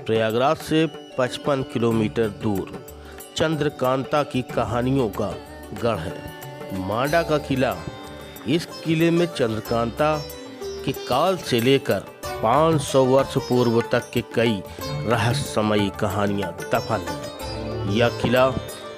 प्रयागराज से 55 किलोमीटर दूर चंद्रकांता की कहानियों का गढ़ है मांडा का किला। इस किले में चंद्रकांता के काल से लेकर 500 वर्ष पूर्व तक के कई रहस्यमयी कहानियां दफन हैं। यह किला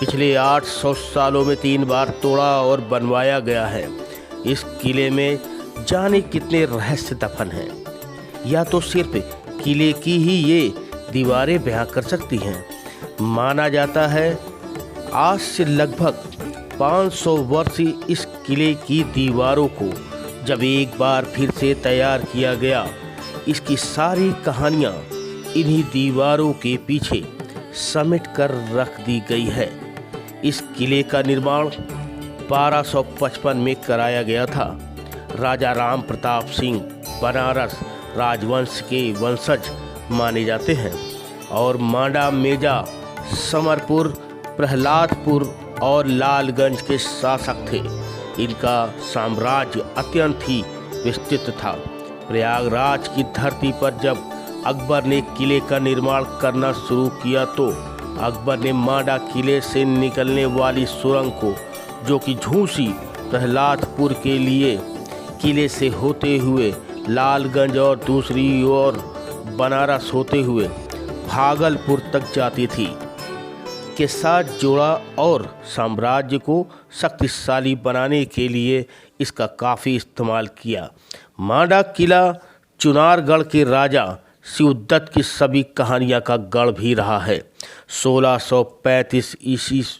पिछले 800 सालों में 3 बार तोड़ा और बनवाया गया है। इस किले में जाने कितने रहस्य दफन हैं। या तो सिर्फ किले की ही ये दीवारें बयां कर सकती हैं। माना जाता है आज से लगभग 500 वर्ष इस किले की दीवारों को जब एक बार फिर से तैयार किया गया, इसकी सारी कहानियां इन्हीं दीवारों के पीछे समेट कर रख दी गई है। इस किले का निर्माण 1255 में कराया गया था। राजा राम प्रताप सिंह बनारस राजवंश के वंशज माने जाते हैं और मांडा, मेजा, समरपुर, प्रहलादपुर और लालगंज के शासक थे। इनका साम्राज्य अत्यंत ही विस्तृत था। प्रयागराज की धरती पर जब अकबर ने किले का निर्माण करना शुरू किया तो अकबर ने मांडा किले से निकलने वाली सुरंग को, जो कि झूसी प्रहलादपुर के लिए किले से होते हुए लालगंज और दूसरी ओर बनारस होते हुए भागलपुर तक जाती थी, के साथ जोड़ा और साम्राज्य को शक्तिशाली बनाने के लिए इसका काफ़ी इस्तेमाल किया। मांडा किला चुनारगढ़ के राजा शिवदत्त की सभी कहानियां का गढ़ भी रहा है। 1635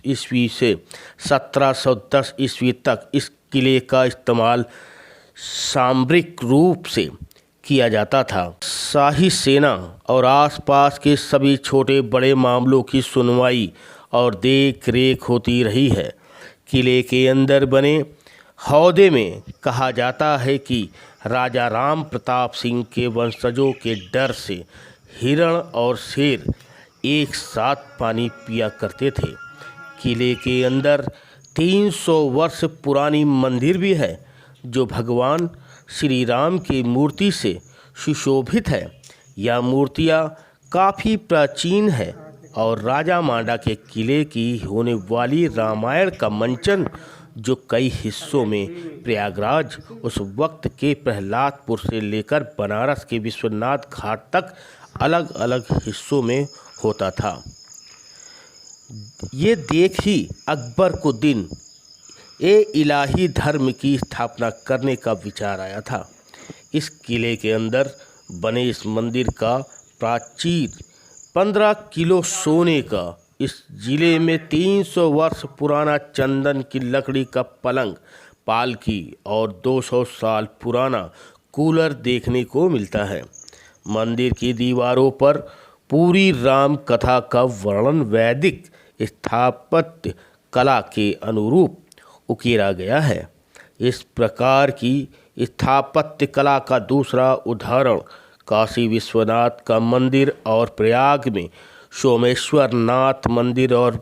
ईस्वी से 1710 ईस्वी तक इस किले का इस्तेमाल सामरिक रूप से किया जाता था। शाही सेना और आसपास के सभी छोटे बड़े मामलों की सुनवाई और देख रेख होती रही है। किले के अंदर बने हौदे में कहा जाता है कि राजा राम प्रताप सिंह के वंशजों के डर से हिरण और शेर एक साथ पानी पिया करते थे। किले के अंदर 300 वर्ष पुरानी मंदिर भी है, जो भगवान श्री राम की मूर्ति से सुशोभित है। यह मूर्तियाँ काफ़ी प्राचीन है और राजा मांडा के किले की होने वाली रामायण का मंचन, जो कई हिस्सों में प्रयागराज उस वक्त के प्रहलादपुर से लेकर बनारस के विश्वनाथ घाट तक अलग अलग हिस्सों में होता था। ये देख ही अकबर को दिन ए इलाही धर्म की स्थापना करने का विचार आया था। इस किले के अंदर बने इस मंदिर का प्राचीर 15 किलो सोने का, इस जिले में 300 वर्ष पुराना चंदन की लकड़ी का पलंग, पालकी और 200 साल पुराना कूलर देखने को मिलता है। मंदिर की दीवारों पर पूरी राम कथा का वर्णन वैदिक स्थापत्य कला के अनुरूप उकेरा गया है। इस प्रकार की स्थापत्य कला का दूसरा उदाहरण काशी विश्वनाथ का मंदिर और प्रयाग में सोमेश्वर नाथ मंदिर और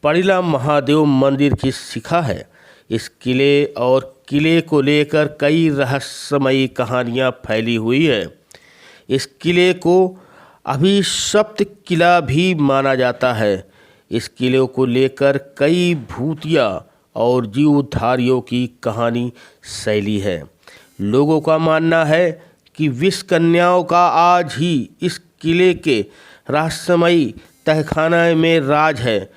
परिला महादेव मंदिर की शिखा है। इस किले और किले को लेकर कई रहस्यमयी कहानियां फैली हुई है। इस किले को अभिशप्त किला भी माना जाता है। इस किले को लेकर कई भूतिया और जीवधारियों की कहानी शैली है। लोगों का मानना है कि विष कन्याओं का आज ही इस किले के रहस्यमयी तहखाना में राज है।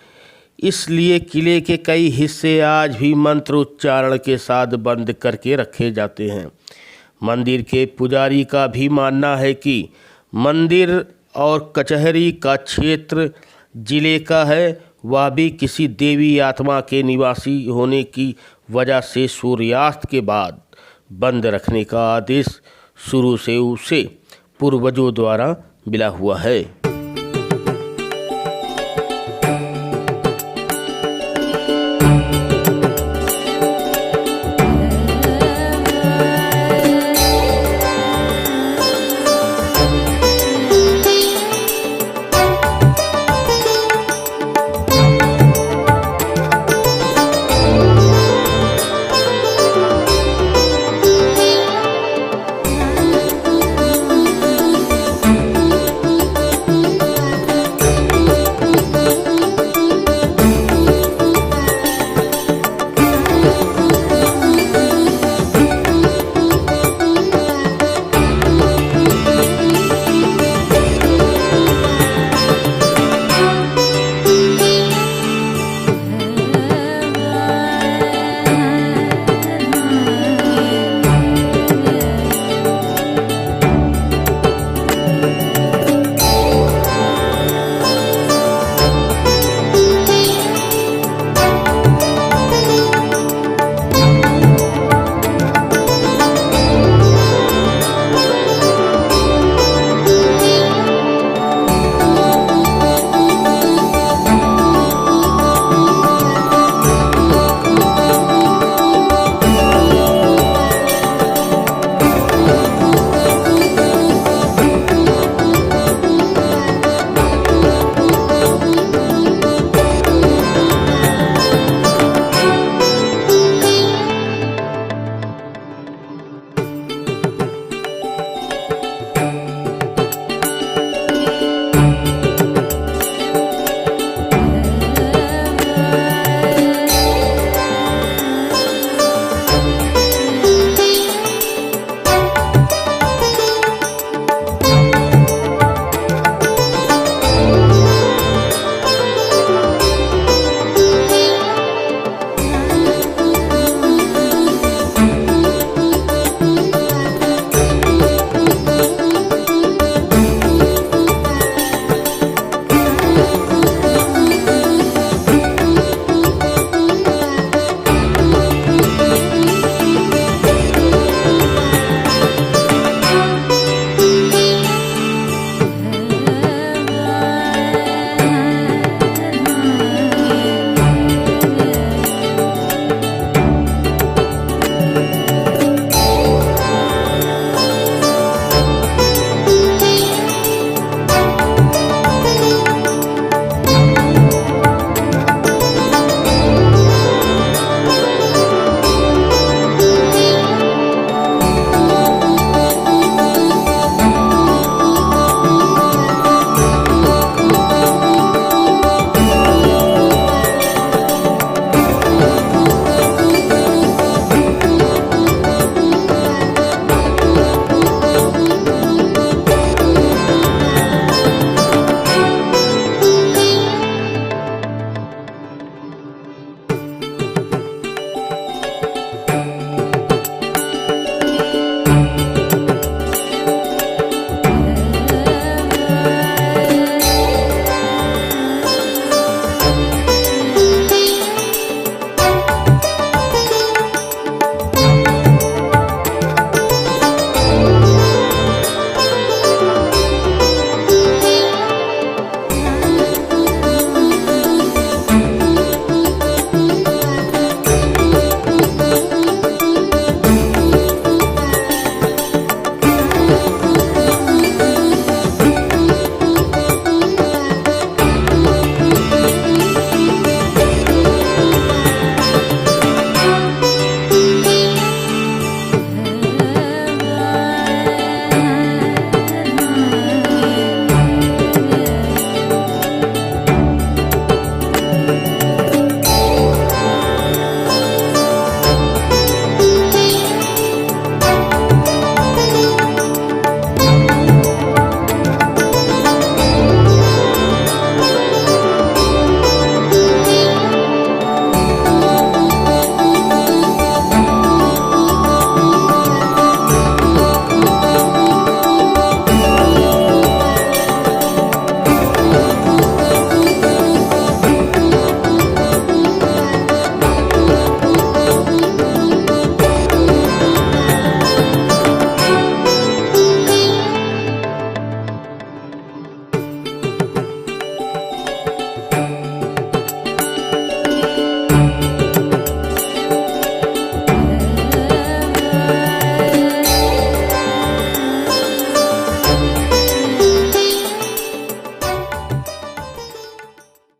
इसलिए किले के कई हिस्से आज भी मंत्र उच्चारण के साथ बंद करके रखे जाते हैं। मंदिर के पुजारी का भी मानना है कि मंदिर और कचहरी का क्षेत्र जिले का है, वह भी किसी देवी आत्मा के निवासी होने की वजह से सूर्यास्त के बाद बंद रखने का आदेश शुरू से उसे पूर्वजों द्वारा मिला हुआ है।